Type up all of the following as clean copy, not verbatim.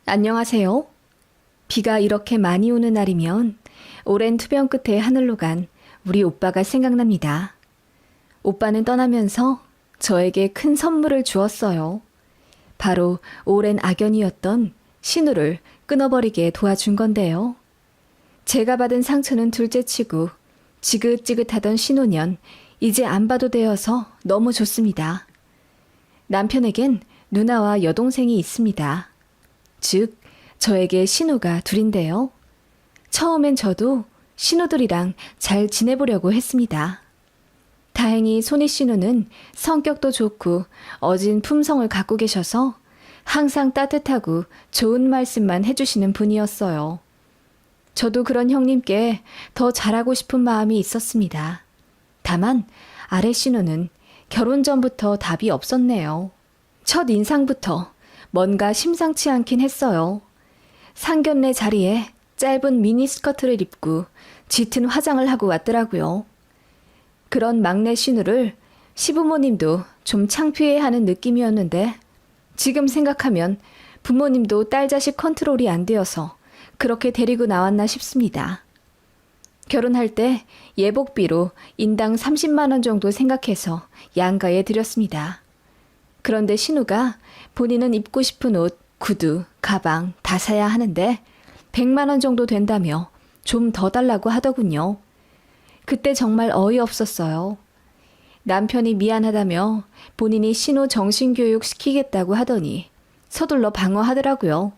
안녕하세요. 비가 이렇게 많이 오는 날이면 오랜 투병 끝에 하늘로 간 우리 오빠가 생각납니다. 오빠는 떠나면서 저에게 큰 선물을 주었어요. 바로 오랜 악연이었던 신우를 끊어버리게 도와준 건데요. 제가 받은 상처는 둘째치고 지긋지긋하던 신우년 이제 안 봐도 되어서 너무 좋습니다. 남편에겐 누나와 여동생이 있습니다. 즉, 저에게 신우가 둘인데요. 처음엔 저도 신우들이랑 잘 지내보려고 했습니다. 다행히 손이 신우는 성격도 좋고 어진 품성을 갖고 계셔서 항상 따뜻하고 좋은 말씀만 해주시는 분이었어요. 저도 그런 형님께 더 잘하고 싶은 마음이 있었습니다. 다만 아래 신우는 결혼 전부터 답이 없었네요. 첫 인상부터 뭔가 심상치 않긴 했어요. 상견례 자리에 짧은 미니스커트를 입고 짙은 화장을 하고 왔더라고요. 그런 막내 신우를 시부모님도 좀 창피해하는 느낌이었는데 지금 생각하면 부모님도 딸 자식 컨트롤이 안 되어서 그렇게 데리고 나왔나 싶습니다. 결혼할 때 예복비로 인당 30만 원 정도 생각해서 양가에 드렸습니다. 그런데 신우가 본인은 입고 싶은 옷, 구두, 가방 다 사야 하는데 100만 원 정도 된다며 좀 더 달라고 하더군요. 그때 정말 어이없었어요. 남편이 미안하다며 본인이 신우 정신교육 시키겠다고 하더니 서둘러 방어하더라고요.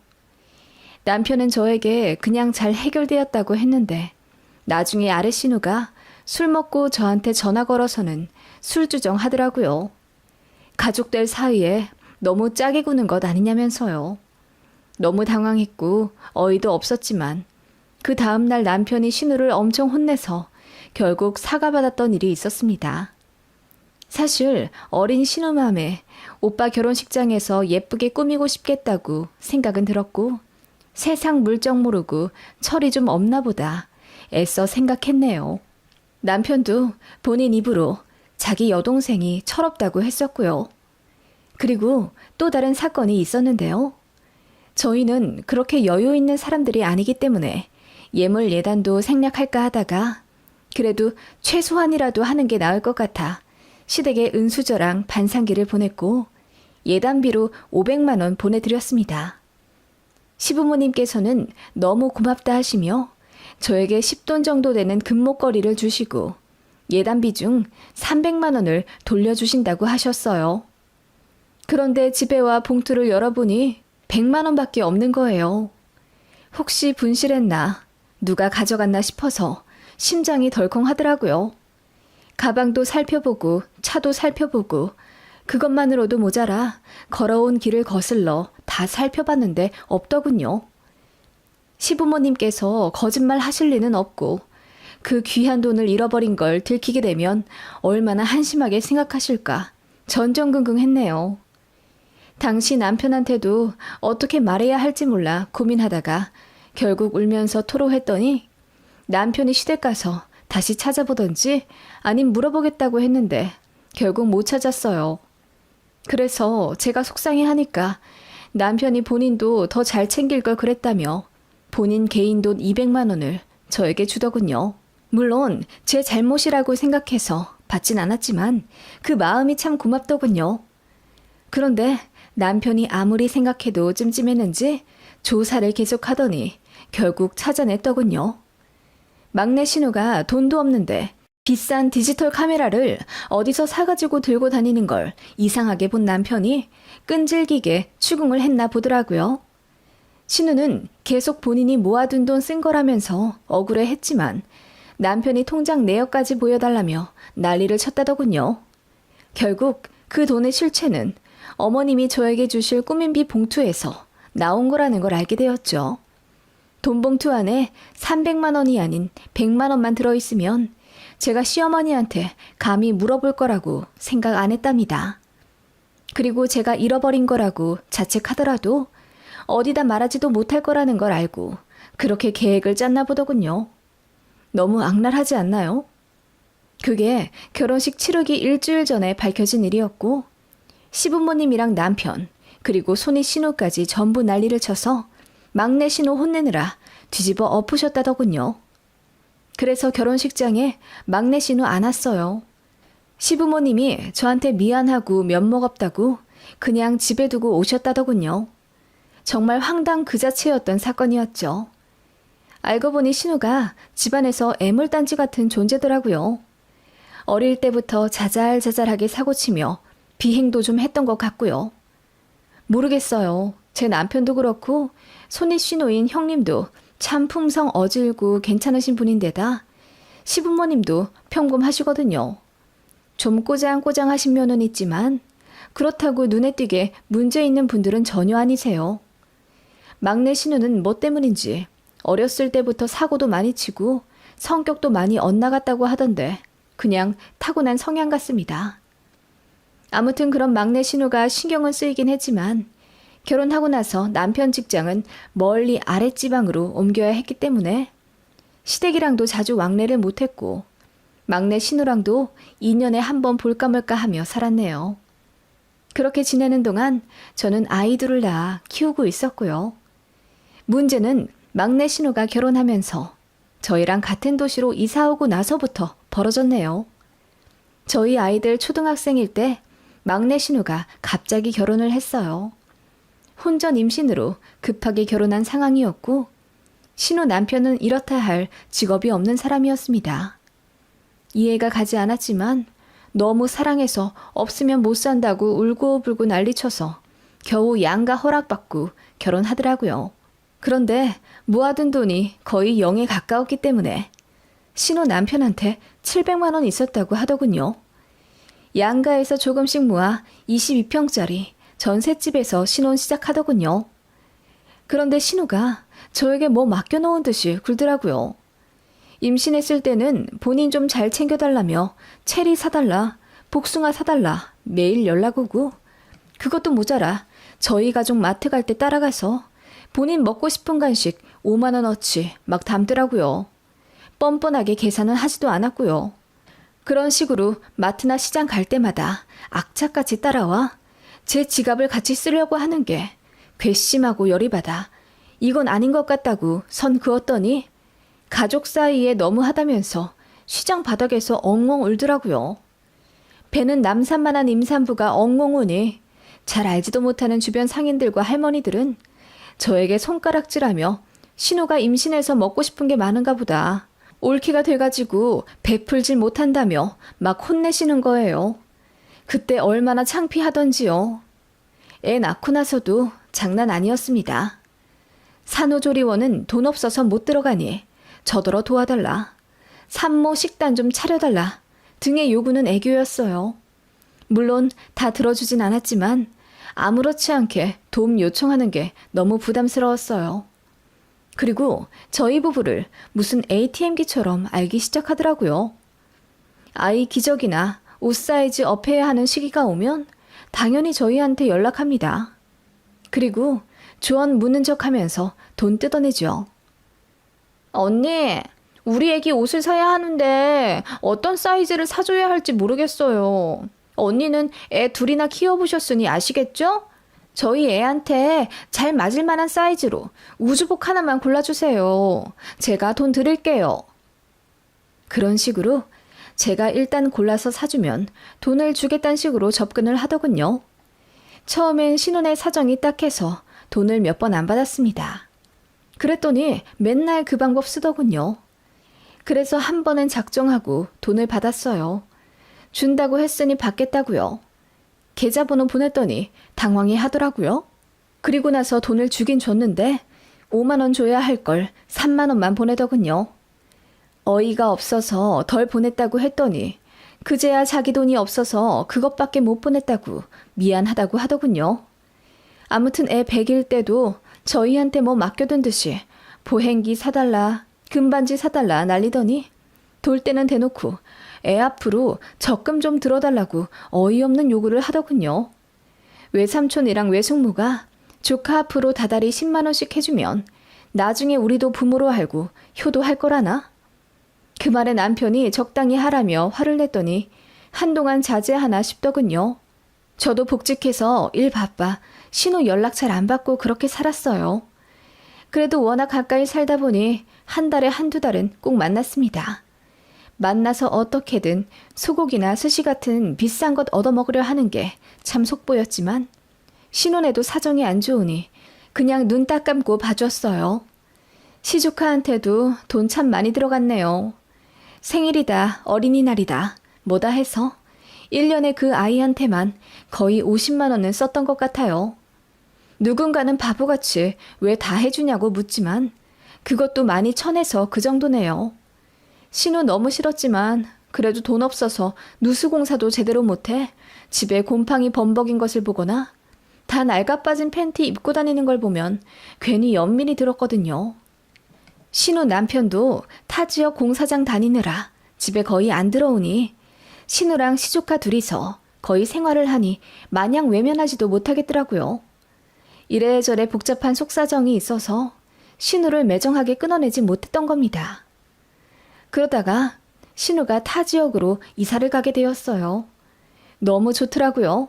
남편은 저에게 그냥 잘 해결되었다고 했는데 나중에 아래 신우가 술 먹고 저한테 전화 걸어서는 술주정 하더라고요. 가족들 사이에 너무 짜게 구는 것 아니냐면서요. 너무 당황했고 어이도 없었지만 그 다음날 남편이 신우를 엄청 혼내서 결국 사과받았던 일이 있었습니다. 사실 어린 신우 맘에 오빠 결혼식장에서 예쁘게 꾸미고 싶겠다고 생각은 들었고 세상 물정 모르고 철이 좀 없나 보다 애써 생각했네요. 남편도 본인 입으로 자기 여동생이 철없다고 했었고요. 그리고 또 다른 사건이 있었는데요. 저희는 그렇게 여유 있는 사람들이 아니기 때문에 예물 예단도 생략할까 하다가 그래도 최소한이라도 하는 게 나을 것 같아 시댁에 은수저랑 반상기를 보냈고 예단비로 500만 원 보내드렸습니다. 시부모님께서는 너무 고맙다 하시며 저에게 10돈 정도 되는 금목걸이를 주시고 예단비 중 300만 원을 돌려주신다고 하셨어요. 그런데 집에 와 봉투를 열어보니 100만 원밖에 없는 거예요. 혹시 분실했나, 누가 가져갔나 싶어서 심장이 덜컹하더라고요. 가방도 살펴보고 차도 살펴보고 그것만으로도 모자라 걸어온 길을 거슬러 다 살펴봤는데 없더군요. 시부모님께서 거짓말 하실 리는 없고 그 귀한 돈을 잃어버린 걸 들키게 되면 얼마나 한심하게 생각하실까 전전긍긍했네요. 당시 남편한테도 어떻게 말해야 할지 몰라 고민하다가 결국 울면서 토로했더니 남편이 시댁 가서 다시 찾아보던지 아님 물어보겠다고 했는데 결국 못 찾았어요. 그래서 제가 속상해하니까 남편이 본인도 더 잘 챙길 걸 그랬다며 본인 개인 돈 200만 원을 저에게 주더군요. 물론 제 잘못이라고 생각해서 받진 않았지만 그 마음이 참 고맙더군요. 그런데 남편이 아무리 생각해도 찜찜했는지 조사를 계속하더니 결국 찾아냈더군요. 막내 신우가 돈도 없는데 비싼 디지털 카메라를 어디서 사가지고 들고 다니는 걸 이상하게 본 남편이 끈질기게 추궁을 했나 보더라고요. 신우는 계속 본인이 모아둔 돈 쓴 거라면서 억울해했지만 남편이 통장 내역까지 보여달라며 난리를 쳤다더군요. 결국 그 돈의 실체는 어머님이 저에게 주실 꾸민비 봉투에서 나온 거라는 걸 알게 되었죠. 돈 봉투 안에 300만 원이 아닌 100만 원만 들어있으면 제가 시어머니한테 감히 물어볼 거라고 생각 안 했답니다. 그리고 제가 잃어버린 거라고 자책하더라도 어디다 말하지도 못할 거라는 걸 알고 그렇게 계획을 짰나 보더군요. 너무 악랄하지 않나요? 그게 결혼식 치르기 일주일 전에 밝혀진 일이었고 시부모님이랑 남편 그리고 손이 신우까지 전부 난리를 쳐서 막내 신우 혼내느라 뒤집어 엎으셨다더군요. 그래서 결혼식장에 막내 신우 안 왔어요. 시부모님이 저한테 미안하고 면목 없다고 그냥 집에 두고 오셨다더군요. 정말 황당 그 자체였던 사건이었죠. 알고 보니 신우가 집안에서 애물단지 같은 존재더라고요. 어릴 때부터 자잘자잘하게 사고치며 비행도 좀 했던 것 같고요. 모르겠어요. 제 남편도 그렇고 손이 신우인 형님도 참 품성 어질고 괜찮으신 분인데다 시부모님도 평범하시거든요. 좀 꼬장꼬장하신 면은 있지만 그렇다고 눈에 띄게 문제 있는 분들은 전혀 아니세요. 막내 신우는 뭐 때문인지 어렸을 때부터 사고도 많이 치고 성격도 많이 엇나갔다고 하던데 그냥 타고난 성향 같습니다. 아무튼 그런 막내 신우가 신경은 쓰이긴 했지만 결혼하고 나서 남편 직장은 멀리 아랫지방으로 옮겨야 했기 때문에 시댁이랑도 자주 왕래를 못했고 막내 신우랑도 2년에 한 번 볼까 말까 하며 살았네요. 그렇게 지내는 동안 저는 아이들을 낳아 키우고 있었고요. 문제는 막내 신우가 결혼하면서 저희랑 같은 도시로 이사 오고 나서부터 벌어졌네요. 저희 아이들 초등학생일 때 막내 신우가 갑자기 결혼을 했어요. 혼전 임신으로 급하게 결혼한 상황이었고 신우 남편은 이렇다 할 직업이 없는 사람이었습니다. 이해가 가지 않았지만 너무 사랑해서 없으면 못 산다고 울고불고 난리쳐서 겨우 양가 허락받고 결혼하더라고요. 그런데 모아둔 돈이 거의 0에 가까웠기 때문에 신우 남편한테 700만 원 있었다고 하더군요. 양가에서 조금씩 모아 22평짜리 전셋집에서 신혼 시작하더군요. 그런데 신우가 저에게 뭐 맡겨놓은 듯이 굴더라고요. 임신했을 때는 본인 좀 잘 챙겨달라며 체리 사달라, 복숭아 사달라 매일 연락 오고 그것도 모자라 저희 가족 마트 갈 때 따라가서 본인 먹고 싶은 간식 5만 원어치 막 담더라고요. 뻔뻔하게 계산은 하지도 않았고요. 그런 식으로 마트나 시장 갈 때마다 악착같이 따라와 제 지갑을 같이 쓰려고 하는 게 괘씸하고 열이 받아 이건 아닌 것 같다고 선 그었더니 가족 사이에 너무하다면서 시장 바닥에서 엉엉 울더라고요. 배는 남산만한 임산부가 엉엉 우니 잘 알지도 못하는 주변 상인들과 할머니들은 저에게 손가락질하며 신우가 임신해서 먹고 싶은 게 많은가 보다. 올키가 돼가지고 베풀질 못한다며 막 혼내시는 거예요. 그때 얼마나 창피하던지요. 애 낳고 나서도 장난 아니었습니다. 산후조리원은 돈 없어서 못 들어가니 저더러 도와달라. 산모 식단 좀 차려달라. 등의 요구는 애교였어요. 물론 다 들어주진 않았지만 아무렇지 않게 도움 요청하는 게 너무 부담스러웠어요. 그리고 저희 부부를 무슨 ATM기처럼 알기 시작하더라고요. 아이 기저귀나 옷 사이즈 업해야 하는 시기가 오면 당연히 저희한테 연락합니다. 그리고 조언 묻는 척하면서 돈 뜯어내죠. 언니, 우리 애기 옷을 사야 하는데 어떤 사이즈를 사줘야 할지 모르겠어요. 언니는 애 둘이나 키워보셨으니 아시겠죠? 저희 애한테 잘 맞을 만한 사이즈로 우주복 하나만 골라주세요. 제가 돈 드릴게요. 그런 식으로 제가 일단 골라서 사주면 돈을 주겠다는 식으로 접근을 하더군요. 처음엔 신혼의 사정이 딱해서 돈을 몇 번 안 받았습니다. 그랬더니 맨날 그 방법 쓰더군요. 그래서 한 번은 작정하고 돈을 받았어요. 준다고 했으니 받겠다고요. 계좌번호 보냈더니 당황해 하더라고요. 그리고 나서 돈을 주긴 줬는데 5만 원 줘야 할 걸 3만 원만 보내더군요. 어이가 없어서 덜 보냈다고 했더니 그제야 자기 돈이 없어서 그것밖에 못 보냈다고 미안하다고 하더군요. 아무튼 애 100일 때도 저희한테 뭐 맡겨둔 듯이 보행기 사달라, 금반지 사달라 난리더니 돌 때는 대놓고 애 앞으로 적금 좀 들어달라고 어이없는 요구를 하더군요. 외삼촌이랑 외숙모가 조카 앞으로 다달이 10만 원씩 해주면 나중에 우리도 부모로 알고 효도할 거라나? 그 말에 남편이 적당히 하라며 화를 냈더니 한동안 자제하나 싶더군요. 저도 복직해서 일 바빠 신호 연락 잘 안 받고 그렇게 살았어요. 그래도 워낙 가까이 살다 보니 한 달에 한두 달은 꼭 만났습니다. 만나서 어떻게든 소고기나 스시 같은 비싼 것 얻어먹으려 하는 게 참 속보였지만 신혼에도 사정이 안 좋으니 그냥 눈 딱 감고 봐줬어요. 시조카한테도 돈 참 많이 들어갔네요. 생일이다, 어린이날이다, 뭐다 해서 1년에 그 아이한테만 거의 50만 원은 썼던 것 같아요. 누군가는 바보같이 왜 다 해주냐고 묻지만 그것도 많이 쳐내서 그 정도네요. 신우 너무 싫었지만 그래도 돈 없어서 누수공사도 제대로 못해 집에 곰팡이 범벅인 것을 보거나 다 낡아빠진 팬티 입고 다니는 걸 보면 괜히 연민이 들었거든요. 신우 남편도 타 지역 공사장 다니느라 집에 거의 안 들어오니 신우랑 시조카 둘이서 거의 생활을 하니 마냥 외면하지도 못하겠더라고요. 이래저래 복잡한 속사정이 있어서 신우를 매정하게 끊어내지 못했던 겁니다. 그러다가 신우가 타 지역으로 이사를 가게 되었어요. 너무 좋더라고요.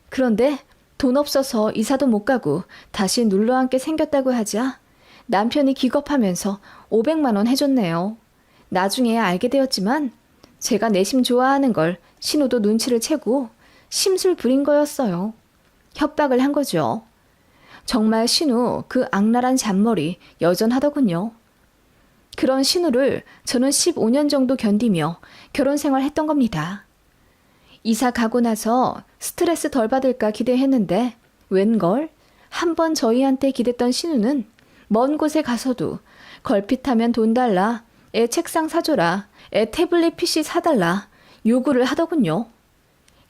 그런데 돈 없어서 이사도 못 가고 다시 눌러앉게 생겼다고 하자 남편이 기겁하면서 500만 원 해줬네요. 나중에 알게 되었지만 제가 내심 좋아하는 걸 신우도 눈치를 채고 심술 부린 거였어요. 협박을 한 거죠. 정말 신우 그 악랄한 잔머리 여전하더군요. 그런 신우를 저는 15년 정도 견디며 결혼 생활했던 겁니다. 이사 가고 나서 스트레스 덜 받을까 기대했는데 웬걸 한 번 저희한테 기댔던 신우는 먼 곳에 가서도 걸핏하면 돈 달라, 애 책상 사줘라, 애 태블릿 PC 사달라 요구를 하더군요.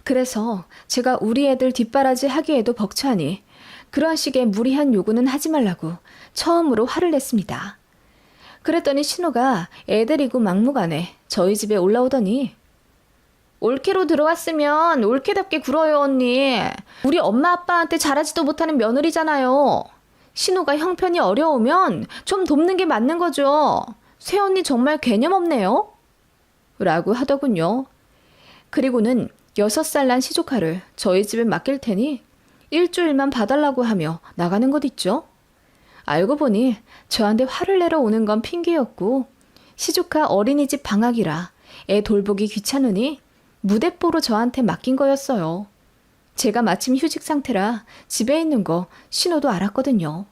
그래서 제가 우리 애들 뒷바라지 하기에도 벅차니 그런 식의 무리한 요구는 하지 말라고 처음으로 화를 냈습니다. 그랬더니 신우가 애 데리고 막무가내 저희 집에 올라오더니 올케로 들어왔으면 올케답게 굴어요 언니. 우리 엄마 아빠한테 잘하지도 못하는 며느리잖아요. 신우가 형편이 어려우면 좀 돕는 게 맞는 거죠. 새언니 정말 개념 없네요. 라고 하더군요. 그리고는 6살 난 시조카를 저희 집에 맡길 테니 일주일만 봐달라고 하며 나가는 것 있죠. 알고 보니 저한테 화를 내러 오는 건 핑계였고 시조카 어린이집 방학이라 애 돌보기 귀찮으니 무대뽀로 저한테 맡긴 거였어요. 제가 마침 휴직 상태라 집에 있는 거 신우도 알았거든요.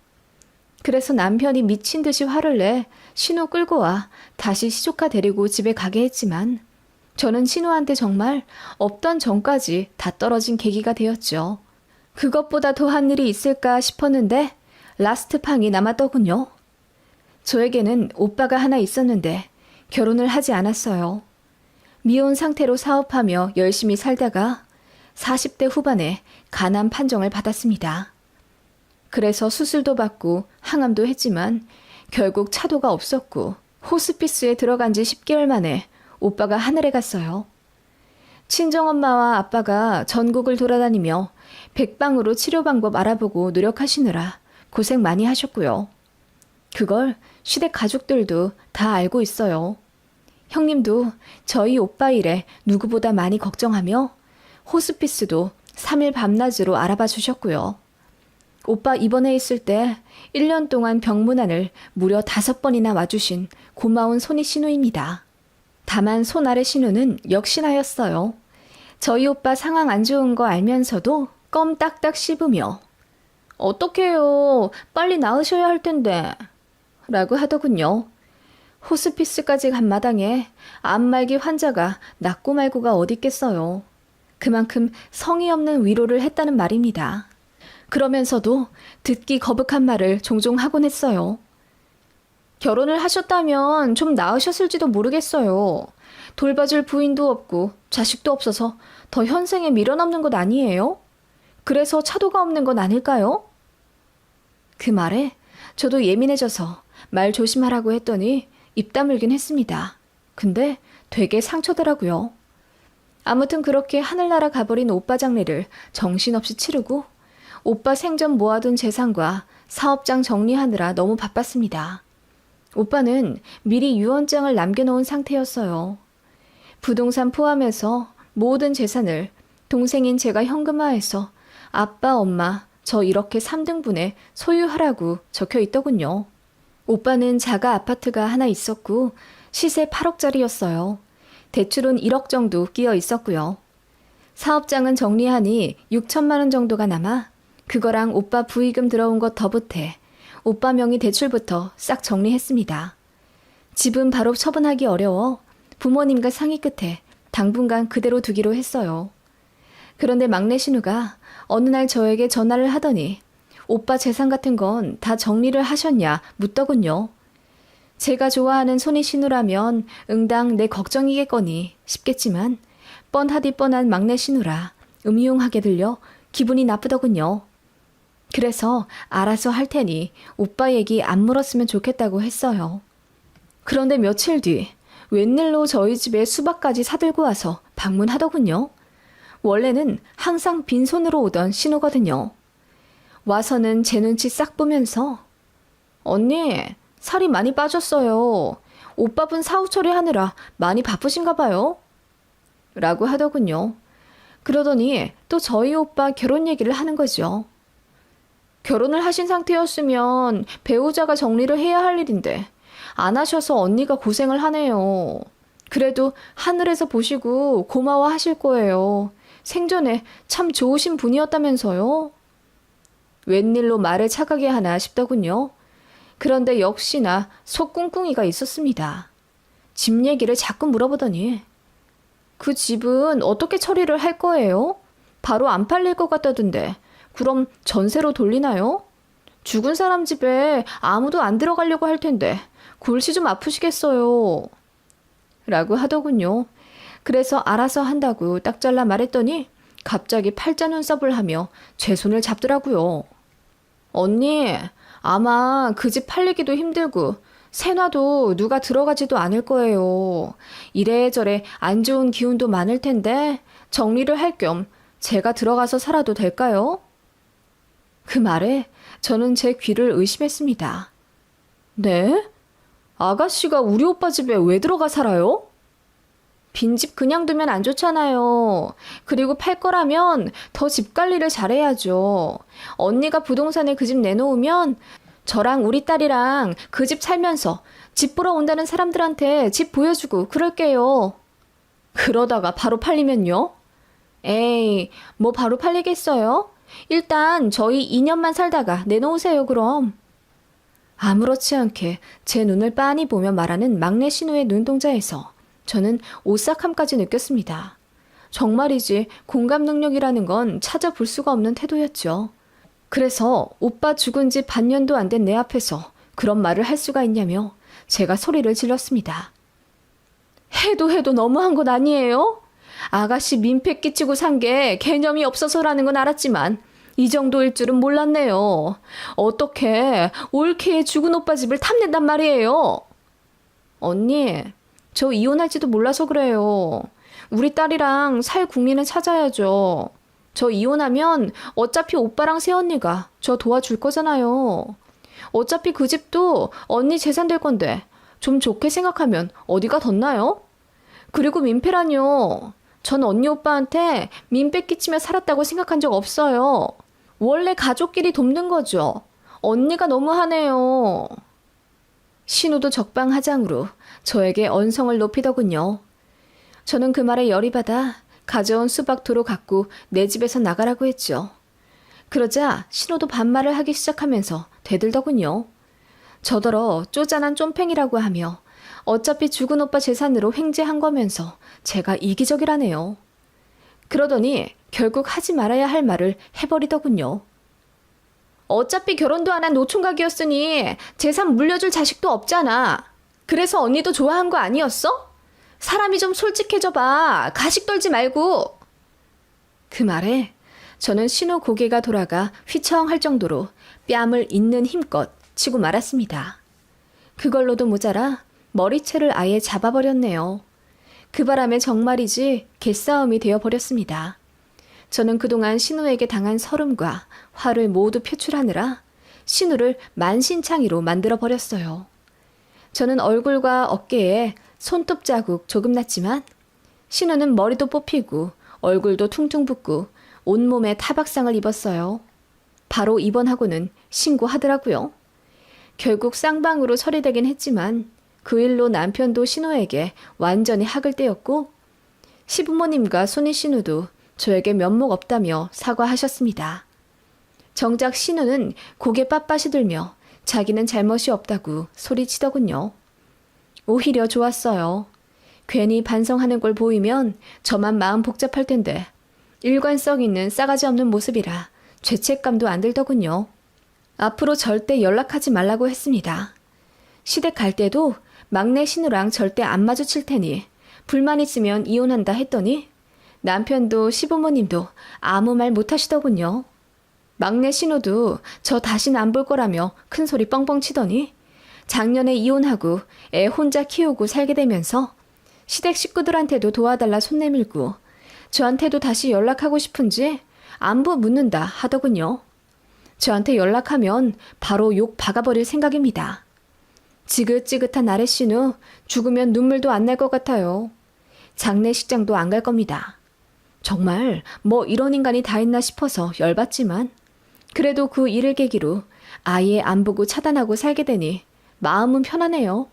그래서 남편이 미친 듯이 화를 내 신우 끌고 와 다시 시조카 데리고 집에 가게 했지만 저는 신우한테 정말 없던 정까지 다 떨어진 계기가 되었죠. 그것보다 더한 일이 있을까 싶었는데 라스트 팡이 남았더군요. 저에게는 오빠가 하나 있었는데 결혼을 하지 않았어요. 미혼 상태로 사업하며 열심히 살다가 40대 후반에 간암 판정을 받았습니다. 그래서 수술도 받고 항암도 했지만 결국 차도가 없었고 호스피스에 들어간 지 10개월 만에 오빠가 하늘에 갔어요. 친정엄마와 아빠가 전국을 돌아다니며 백방으로 치료 방법 알아보고 노력하시느라 고생 많이 하셨고요. 그걸 시댁 가족들도 다 알고 있어요. 형님도 저희 오빠 일에 누구보다 많이 걱정하며 호스피스도 3일 밤낮으로 알아봐 주셨고요. 오빠 입원해 있을 때 1년 동안 병문안을 무려 5번이나 와주신 고마운 손이 신우입니다. 다만 손 아래 신우는 역시나였어요. 저희 오빠 상황 안 좋은 거 알면서도 껌 딱딱 씹으며 어떡해요. 빨리 나으셔야 할 텐데 라고 하더군요. 호스피스까지 간 마당에 암말기 환자가 낫고 말고가 어딨겠어요. 그만큼 성의 없는 위로를 했다는 말입니다. 그러면서도 듣기 거북한 말을 종종 하곤 했어요. 결혼을 하셨다면 좀 나으셨을지도 모르겠어요. 돌봐줄 부인도 없고 자식도 없어서 더 현생에 밀어넣는 것 아니에요? 그래서 차도가 없는 건 아닐까요? 그 말에 저도 예민해져서 말 조심하라고 했더니 입 다물긴 했습니다. 근데 되게 상처더라고요. 아무튼 그렇게 하늘나라 가버린 오빠 장례를 정신없이 치르고 오빠 생전 모아둔 재산과 사업장 정리하느라 너무 바빴습니다. 오빠는 미리 유언장을 남겨놓은 상태였어요. 부동산 포함해서 모든 재산을 동생인 제가 현금화해서 아빠, 엄마, 저 이렇게 3등분에 소유하라고 적혀 있더군요. 오빠는 자가 아파트가 하나 있었고 시세 8억짜리였어요. 대출은 1억 정도 끼어 있었고요. 사업장은 정리하니 6천만 원 정도가 남아 그거랑 오빠 부의금 들어온 것 더 보태 오빠 명의 대출부터 싹 정리했습니다. 집은 바로 처분하기 어려워 부모님과 상의 끝에 당분간 그대로 두기로 했어요. 그런데 막내 신우가 어느 날 저에게 전화를 하더니 오빠 재산 같은 건 다 정리를 하셨냐 묻더군요. 제가 좋아하는 손이 신우라면 응당 내 걱정이겠거니 싶겠지만 뻔하디 뻔한 막내 신우라 음흉하게 들려 기분이 나쁘더군요. 그래서 알아서 할 테니 오빠 얘기 안 물었으면 좋겠다고 했어요. 그런데 며칠 뒤 웬일로 저희 집에 수박까지 사들고 와서 방문하더군요. 원래는 항상 빈손으로 오던 신우거든요. 와서는 제 눈치 싹 보면서 언니, 살이 많이 빠졌어요. 오빠분 사후 처리하느라 많이 바쁘신가 봐요. 라고 하더군요. 그러더니 또 저희 오빠 결혼 얘기를 하는 거죠. 결혼을 하신 상태였으면 배우자가 정리를 해야 할 일인데 안 하셔서 언니가 고생을 하네요. 그래도 하늘에서 보시고 고마워하실 거예요. 생전에 참 좋으신 분이었다면서요. 웬일로 말을 착하게 하나 싶더군요. 그런데 역시나 속꿍꿍이가 있었습니다. 집 얘기를 자꾸 물어보더니 그 집은 어떻게 처리를 할 거예요? 바로 안 팔릴 것 같다던데 그럼 전세로 돌리나요? 죽은 사람 집에 아무도 안 들어가려고 할 텐데 골치 좀 아프시겠어요. 라고 하더군요. 그래서 알아서 한다고 딱 잘라 말했더니 갑자기 팔자 눈썹을 하며 제 손을 잡더라고요. 언니, 아마 그 집 팔리기도 힘들고 세놔도 누가 들어가지도 않을 거예요. 이래저래 안 좋은 기운도 많을 텐데 정리를 할 겸 제가 들어가서 살아도 될까요? 그 말에 저는 제 귀를 의심했습니다. 네? 아가씨가 우리 오빠 집에 왜 들어가 살아요? 빈집 그냥 두면 안 좋잖아요. 그리고 팔 거라면 더 집 관리를 잘해야죠. 언니가 부동산에 그 집 내놓으면 저랑 우리 딸이랑 그 집 살면서 집 보러 온다는 사람들한테 집 보여주고 그럴게요. 그러다가 바로 팔리면요? 에이, 뭐 바로 팔리겠어요? 일단 저희 2년만 살다가 내놓으세요 그럼. 아무렇지 않게 제 눈을 빤히 보며 말하는 막내 신우의 눈동자에서 저는 오싹함까지 느꼈습니다. 정말이지 공감 능력이라는 건 찾아볼 수가 없는 태도였죠. 그래서 오빠 죽은 지 반년도 안 된 내 앞에서 그런 말을 할 수가 있냐며 제가 소리를 질렀습니다. 해도 너무한 건 아니에요? 아가씨 민폐 끼치고 산 게 개념이 없어서라는 건 알았지만 이 정도일 줄은 몰랐네요. 어떻게 올케의 죽은 오빠 집을 탐낸단 말이에요? 언니, 저 이혼할지도 몰라서 그래요. 우리 딸이랑 살 국리는 찾아야죠. 저 이혼하면 어차피 오빠랑 새언니가 저 도와줄 거잖아요. 어차피 그 집도 언니 재산 될 건데 좀 좋게 생각하면 어디가 덧나요? 그리고 민폐라뇨. 전 언니 오빠한테 민폐 끼치며 살았다고 생각한 적 없어요. 원래 가족끼리 돕는 거죠. 언니가 너무하네요. 신우도 적방하장으로 저에게 언성을 높이더군요. 저는 그 말에 열이 받아 가져온 수박도로 갖고 내 집에서 나가라고 했죠. 그러자 신우도 반말을 하기 시작하면서 대들더군요. 저더러 쪼잔한 쫌팽이라고 하며 어차피 죽은 오빠 재산으로 횡재한 거면서 제가 이기적이라네요. 그러더니 결국 하지 말아야 할 말을 해버리더군요. 어차피 결혼도 안 한 노총각이었으니 재산 물려줄 자식도 없잖아. 그래서 언니도 좋아한 거 아니었어? 사람이 좀 솔직해져봐. 가식 떨지 말고. 그 말에 저는 신우 고개가 돌아가 휘청할 정도로 뺨을 있는 힘껏 치고 말았습니다. 그걸로도 모자라 머리채를 아예 잡아버렸네요. 그 바람에 정말이지 개싸움이 되어버렸습니다. 저는 그동안 신우에게 당한 서름과 화를 모두 표출하느라 신우를 만신창이로 만들어버렸어요. 저는 얼굴과 어깨에 손톱 자국 조금 났지만 신우는 머리도 뽑히고 얼굴도 퉁퉁 붓고 온몸에 타박상을 입었어요. 바로 입원하고는 신고하더라고요. 결국 쌍방으로 처리되긴 했지만 그 일로 남편도 신우에게 완전히 학을 떼었고 시부모님과 손희 신우도 저에게 면목 없다며 사과하셨습니다. 정작 신우는 고개 빳빳이 들며 자기는 잘못이 없다고 소리치더군요. 오히려 좋았어요. 괜히 반성하는 걸 보이면 저만 마음 복잡할 텐데 일관성 있는 싸가지 없는 모습이라 죄책감도 안 들더군요. 앞으로 절대 연락하지 말라고 했습니다. 시댁 갈 때도 막내 신우랑 절대 안 마주칠 테니 불만 있으면 이혼한다 했더니 남편도 시부모님도 아무 말 못 하시더군요. 막내 신우도 저 다신 안 볼 거라며 큰 소리 뻥뻥 치더니 작년에 이혼하고 애 혼자 키우고 살게 되면서 시댁 식구들한테도 도와달라 손 내밀고 저한테도 다시 연락하고 싶은지 안부 묻는다 하더군요. 저한테 연락하면 바로 욕 박아버릴 생각입니다. 지긋지긋한 아래 신우 죽으면 눈물도 안 날 것 같아요. 장례식장도 안 갈 겁니다. 정말 뭐 이런 인간이 다 있나 싶어서 열받지만 그래도 그 일을 계기로 아예 안 보고 차단하고 살게 되니 마음은 편하네요.